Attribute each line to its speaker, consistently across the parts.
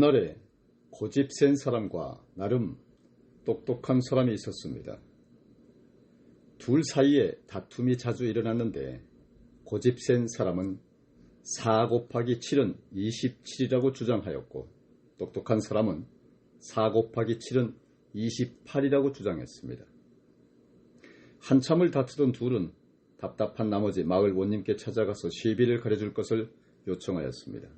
Speaker 1: 옛날에 고집 센 사람과 나름 똑똑한 사람이 있었습니다. 둘 사이에 다툼이 자주 일어났는데 고집 센 사람은 4 곱하기 7은 27이라고 주장하였고 똑똑한 사람은 4 곱하기 7은 28이라고 주장했습니다. 한참을 다투던 둘은 답답한 나머지 마을 원님께 찾아가서 시비를 가려줄 것을 요청하였습니다.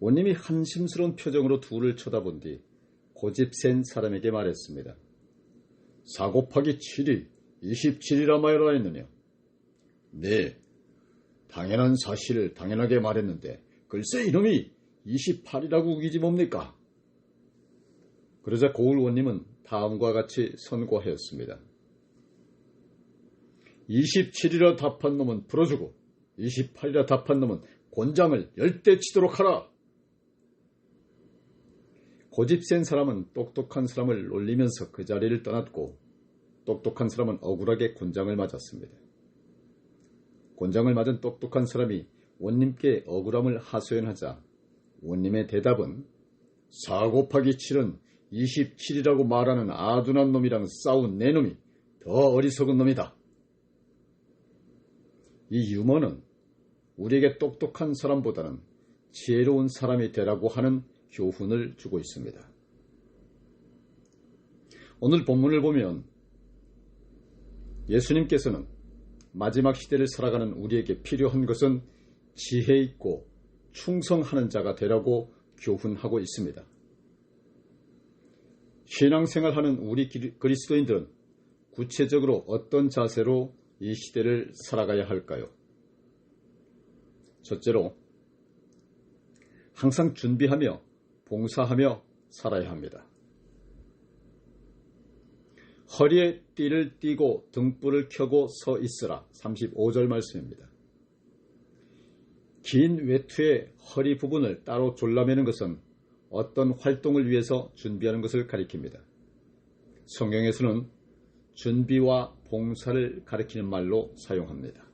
Speaker 1: 원님이 한심스러운 표정으로 둘을 쳐다본 뒤 고집 센 사람에게 말했습니다. 4 곱하기 7이 27이라 말하라 했느냐? 네, 당연한 사실을 당연하게 말했는데 글쎄 이놈이 28이라고 우기지 뭡니까? 그러자 고을 원님은 다음과 같이 선고하였습니다. 27이라 답한 놈은 풀어주고 28이라 답한 놈은 곤장을 10대 치도록 하라. 고집 센 사람은 똑똑한 사람을 놀리면서 그 자리를 떠났고 똑똑한 사람은 억울하게 곤장을 맞았습니다. 곤장을 맞은 똑똑한 사람이 원님께 억울함을 하소연하자 원님의 대답은 4 곱하기 7은 27이라고 말하는 아둔한 놈이랑 싸운 내 놈이 더 어리석은 놈이다. 이 유머는 우리에게 똑똑한 사람보다는 지혜로운 사람이 되라고 하는 교훈을 주고 있습니다. 오늘 본문을 보면 예수님께서는 마지막 시대를 살아가는 우리에게 필요한 것은 지혜 있고 충성하는 자가 되라고 교훈하고 있습니다. 신앙생활하는 우리 그리스도인들은 구체적으로 어떤 자세로 이 시대를 살아가야 할까요? 첫째로, 항상 준비하며 봉사하며 살아야 합니다. 허리에 띠를 띠고 등불을 켜고 서 있으라. 35절 말씀입니다. 긴 외투의 허리 부분을 따로 졸라매는 것은 어떤 활동을 위해서 준비하는 것을 가리킵니다. 성경에서는 준비와 봉사를 가리키는 말로 사용합니다.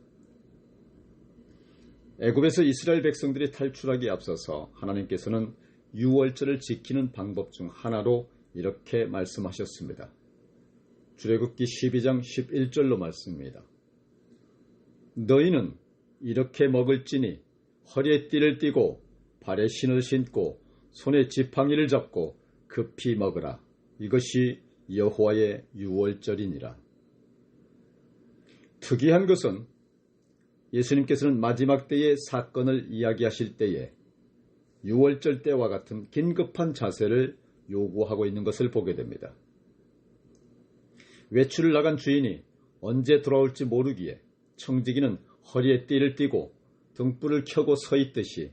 Speaker 1: 애굽에서 이스라엘 백성들이 탈출하기에 앞서서 하나님께서는 유월절을 지키는 방법 중 하나로 이렇게 말씀하셨습니다. 출애굽기 12장 11절로 말씀입니다. 너희는 이렇게 먹을지니 허리에 띠를 띠고 발에 신을 신고 손에 지팡이를 잡고 급히 먹으라. 이것이 여호와의 유월절이니라. 특이한 것은 예수님께서는 마지막 때의 사건을 이야기하실 때에 유월절 때와 같은 긴급한 자세를 요구하고 있는 것을 보게 됩니다. 외출을 나간 주인이 언제 돌아올지 모르기에 청지기는 허리에 띠를 띠고 등불을 켜고 서 있듯이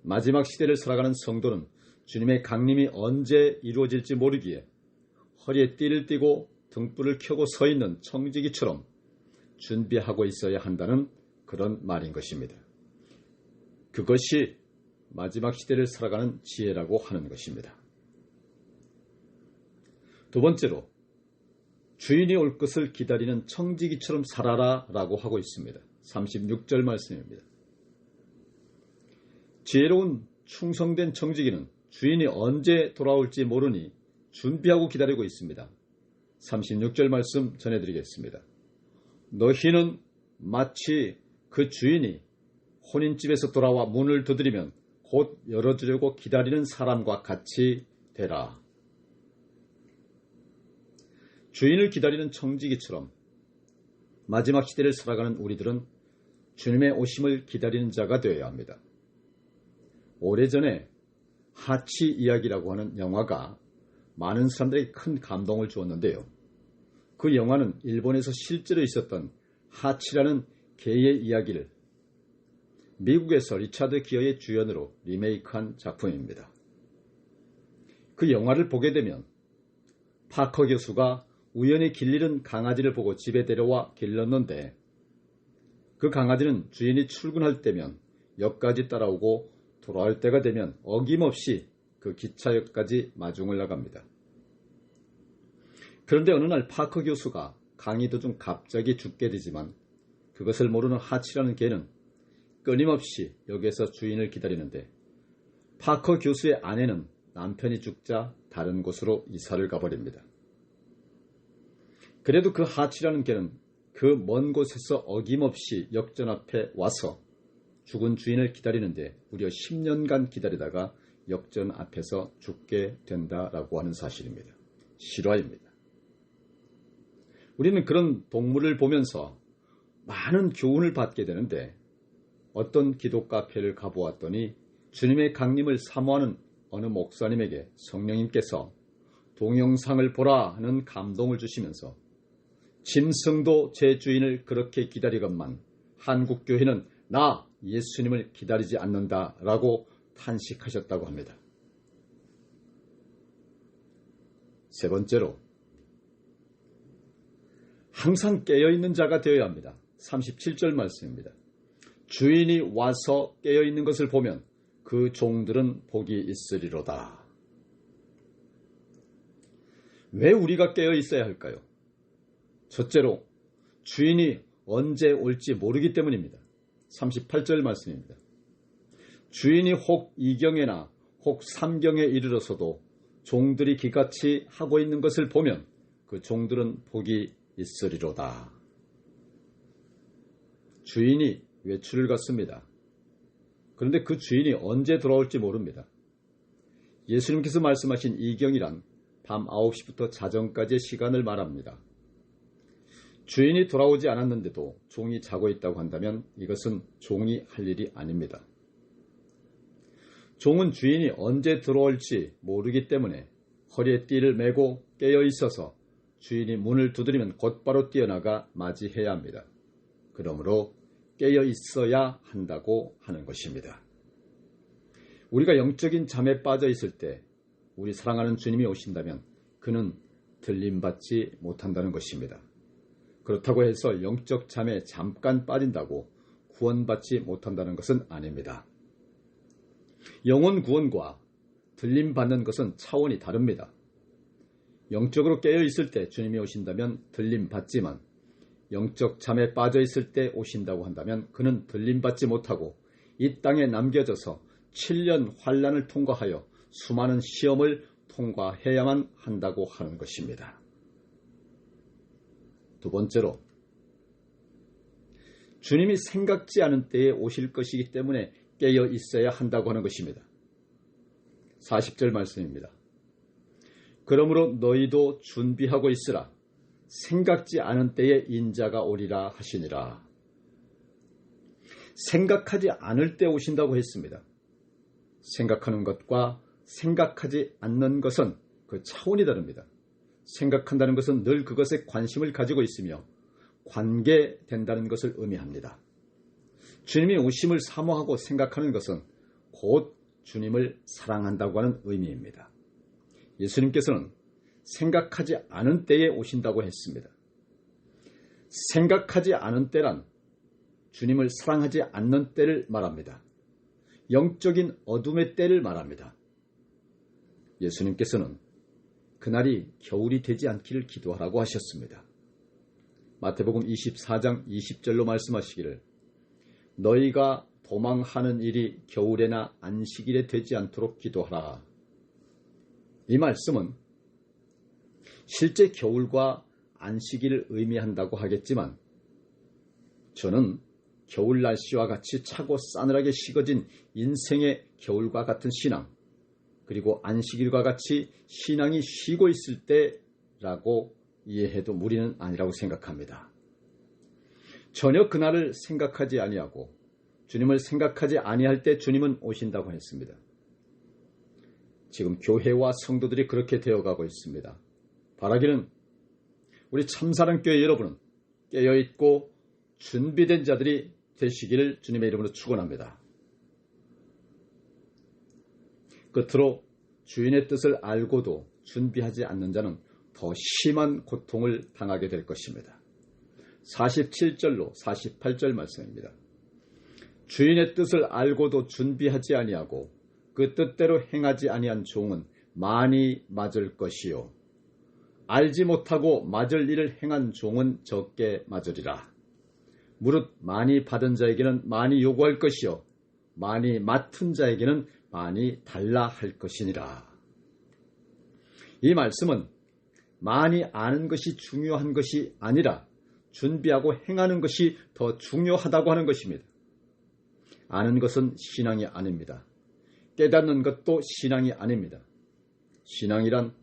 Speaker 1: 마지막 시대를 살아가는 성도는 주님의 강림이 언제 이루어질지 모르기에 허리에 띠를 띠고 등불을 켜고 서 있는 청지기처럼 준비하고 있어야 한다는 그런 말인 것입니다. 그것이 마지막 시대를 살아가는 지혜라고 하는 것입니다. 두 번째로, 주인이 올 것을 기다리는 청지기처럼 살아라 라고 하고 있습니다. 36절 말씀입니다. 지혜로운 충성된 청지기는 주인이 언제 돌아올지 모르니 준비하고 기다리고 있습니다. 36절 말씀 전해드리겠습니다. 너희는 마치 그 주인이 혼인집에서 돌아와 문을 두드리면 곧 열어주려고 기다리는 사람과 같이 되라. 주인을 기다리는 청지기처럼 마지막 시대를 살아가는 우리들은 주님의 오심을 기다리는 자가 되어야 합니다. 오래전에 하치 이야기라고 하는 영화가 많은 사람들에게 큰 감동을 주었는데요. 그 영화는 일본에서 실제로 있었던 하치라는 개의 이야기를 미국에서 리차드 기어의 주연으로 리메이크한 작품입니다. 그 영화를 보게 되면 파커 교수가 우연히 길 잃은 강아지를 보고 집에 데려와 길렀는데 그 강아지는 주인이 출근할 때면 역까지 따라오고 돌아올 때가 되면 어김없이 그 기차역까지 마중을 나갑니다. 그런데 어느 날 파커 교수가 강의 도중 갑자기 죽게 되지만 그것을 모르는 하치라는 개는 끊임없이 역에서 주인을 기다리는데 파커 교수의 아내는 남편이 죽자 다른 곳으로 이사를 가버립니다. 그래도 그 하치라는 개는 그 먼 곳에서 어김없이 역전 앞에 와서 죽은 주인을 기다리는데 무려 10년간 기다리다가 역전 앞에서 죽게 된다라고 하는 사실입니다. 실화입니다. 우리는 그런 동물을 보면서 많은 교훈을 받게 되는데 어떤 기도 카페를 가보았더니 주님의 강림을 사모하는 어느 목사님에게 성령님께서 동영상을 보라 하는 감동을 주시면서 짐승도 제 주인을 그렇게 기다리건만 한국교회는 나 예수님을 기다리지 않는다라고 탄식하셨다고 합니다. 세 번째로 항상 깨어있는 자가 되어야 합니다. 37절 말씀입니다. 주인이 와서 깨어있는 것을 보면 그 종들은 복이 있으리로다. 왜 우리가 깨어있어야 할까요? 첫째로 주인이 언제 올지 모르기 때문입니다. 38절 말씀입니다. 주인이 혹 2경에나 혹 3경에 이르러서도 종들이 기같이 하고 있는 것을 보면 그 종들은 복이 있으리로다. 주인이 외출을 갔습니다. 그런데 그 주인이 언제 돌아올지 모릅니다. 예수님께서 말씀하신 2경이란 밤 9시부터 자정까지의 시간을 말합니다. 주인이 돌아오지 않았는데도 종이 자고 있다고 한다면 이것은 종이 할 일이 아닙니다. 종은 주인이 언제 들어올지 모르기 때문에 허리에 띠를 메고 깨어 있어서 주인이 문을 두드리면 곧바로 뛰어나가 맞이해야 합니다. 그러므로 깨어 있어야 한다고 하는 것입니다. 우리가 영적인 잠에 빠져 있을 때 우리 사랑하는 주님이 오신다면 그는 들림받지 못한다는 것입니다. 그렇다고 해서 영적 잠에 잠깐 빠진다고 구원받지 못한다는 것은 아닙니다. 영혼 구원과 들림받는 것은 차원이 다릅니다. 영적으로 깨어 있을 때 주님이 오신다면 들림받지만 영적 잠에 빠져 있을 때 오신다고 한다면 그는 들림받지 못하고 이 땅에 남겨져서 7년 환란을 통과하여 수많은 시험을 통과해야만 한다고 하는 것입니다. 두 번째로 주님이 생각지 않은 때에 오실 것이기 때문에 깨어 있어야 한다고 하는 것입니다. 40절 말씀입니다. 그러므로 너희도 준비하고 있으라. 생각지 않은 때에 인자가 오리라 하시니라. 생각하지 않을 때 오신다고 했습니다. 생각하는 것과 생각하지 않는 것은 그 차원이 다릅니다. 생각한다는 것은 늘 그것에 관심을 가지고 있으며 관계된다는 것을 의미합니다. 주님이 오심을 사모하고 생각하는 것은 곧 주님을 사랑한다고 하는 의미입니다. 예수님께서는 생각하지 않은 때에 오신다고 했습니다. 생각하지 않은 때란 주님을 사랑하지 않는 때를 말합니다. 영적인 어둠의 때를 말합니다. 예수님께서는 그날이 겨울이 되지 않기를 기도하라고 하셨습니다. 마태복음 24장 20절로 말씀하시기를 너희가 도망하는 일이 겨울에나 안식일에 되지 않도록 기도하라. 이 말씀은 실제 겨울과 안식일을 의미한다고 하겠지만 저는 겨울 날씨와 같이 차고 싸늘하게 식어진 인생의 겨울과 같은 신앙 그리고 안식일과 같이 신앙이 쉬고 있을 때라고 이해해도 무리는 아니라고 생각합니다. 전혀 그날을 생각하지 아니하고 주님을 생각하지 아니할 때 주님은 오신다고 했습니다. 지금 교회와 성도들이 그렇게 되어가고 있습니다. 바라기는 우리 참사랑교회 여러분은 깨어있고 준비된 자들이 되시기를 주님의 이름으로 축원합니다. 끝으로 주인의 뜻을 알고도 준비하지 않는 자는 더 심한 고통을 당하게 될 것입니다. 47절로 48절 말씀입니다. 주인의 뜻을 알고도 준비하지 아니하고 그 뜻대로 행하지 아니한 종은 많이 맞을 것이요 알지 못하고 맞을 일을 행한 종은 적게 맞으리라. 무릇 많이 받은 자에게는 많이 요구할 것이요 많이 맡은 자에게는 많이 달라 할 것이니라. 이 말씀은 많이 아는 것이 중요한 것이 아니라 준비하고 행하는 것이 더 중요하다고 하는 것입니다. 아는 것은 신앙이 아닙니다. 깨닫는 것도 신앙이 아닙니다. 신앙이란,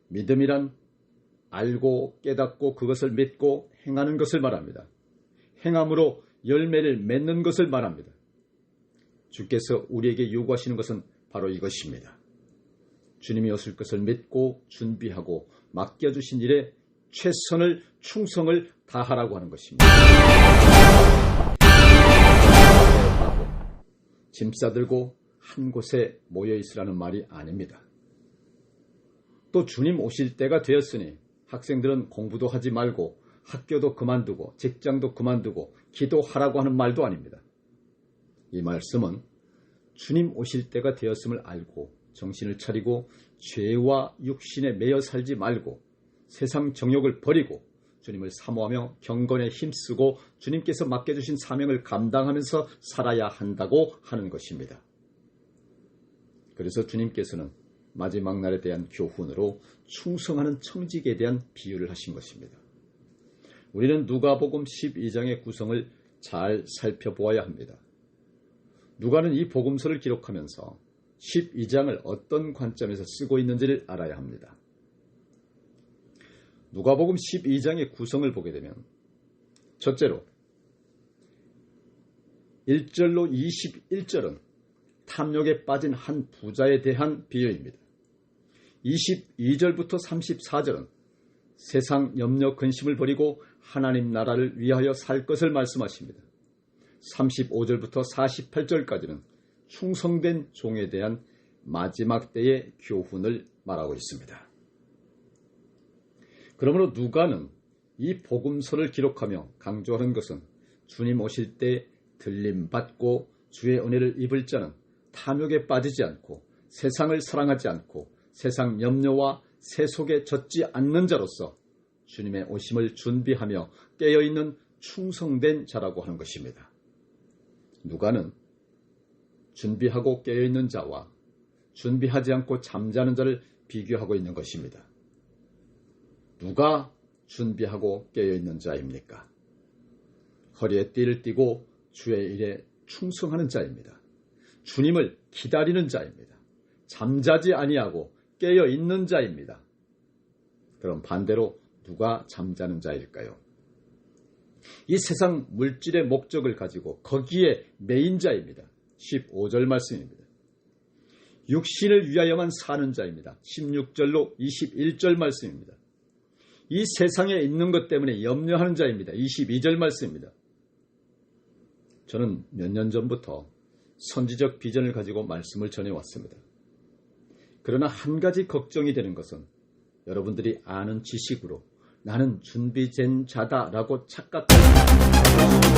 Speaker 1: 믿음이란 알고 깨닫고 그것을 믿고 행하는 것을 말합니다. 행함으로 열매를 맺는 것을 말합니다. 주께서 우리에게 요구하시는 것은 바로 이것입니다. 주님이 오실 것을 믿고 준비하고 맡겨주신 일에 최선을 충성을 다하라고 하는 것입니다. 짐 싸들고 한 곳에 모여 있으라는 말이 아닙니다. 또 주님 오실 때가 되었으니 학생들은 공부도 하지 말고 학교도 그만두고 직장도 그만두고 기도하라고 하는 말도 아닙니다. 이 말씀은 주님 오실 때가 되었음을 알고 정신을 차리고 죄와 육신에 매여 살지 말고 세상 정욕을 버리고 주님을 사모하며 경건에 힘쓰고 주님께서 맡겨주신 사명을 감당하면서 살아야 한다고 하는 것입니다. 그래서 주님께서는 마지막 날에 대한 교훈으로 충성하는 청직에 대한 비유를 하신 것입니다. 우리는 누가복음 12장의 구성을 잘 살펴보아야 합니다. 누가는 이 복음서를 기록하면서 12장을 어떤 관점에서 쓰고 있는지를 알아야 합니다. 누가복음 12장의 구성을 보게 되면 첫째로 1절로 21절은 탐욕에 빠진 한 부자에 대한 비유입니다. 22절부터 34절은 세상 염려 근심을 버리고 하나님 나라를 위하여 살 것을 말씀하십니다. 35절부터 48절까지는 충성된 종에 대한 마지막 때의 교훈을 말하고 있습니다. 그러므로 누가는 이 복음서를 기록하며 강조하는 것은 주님 오실 때 들림받고 주의 은혜를 입을 자는 탐욕에 빠지지 않고 세상을 사랑하지 않고 세상 염려와 세속에 젖지 않는 자로서 주님의 오심을 준비하며 깨어있는 충성된 자라고 하는 것입니다. 누가는 준비하고 깨어있는 자와 준비하지 않고 잠자는 자를 비교하고 있는 것입니다. 누가 준비하고 깨어있는 자입니까? 허리에 띠를 띠고 주의 일에 충성하는 자입니다. 주님을 기다리는 자입니다. 잠자지 아니하고 깨어있는 자입니다. 그럼 반대로 누가 잠자는 자일까요? 이 세상 물질의 목적을 가지고 거기에 매인 자입니다. 15절 말씀입니다. 육신을 위하여만 사는 자입니다. 16절로 21절 말씀입니다. 이 세상에 있는 것 때문에 염려하는 자입니다. 22절 말씀입니다. 저는 몇 년 전부터 선지적 비전을 가지고 말씀을 전해왔습니다. 그러나 한 가지 걱정이 되는 것은 여러분들이 아는 지식으로 나는 준비된 자다라고 착각하는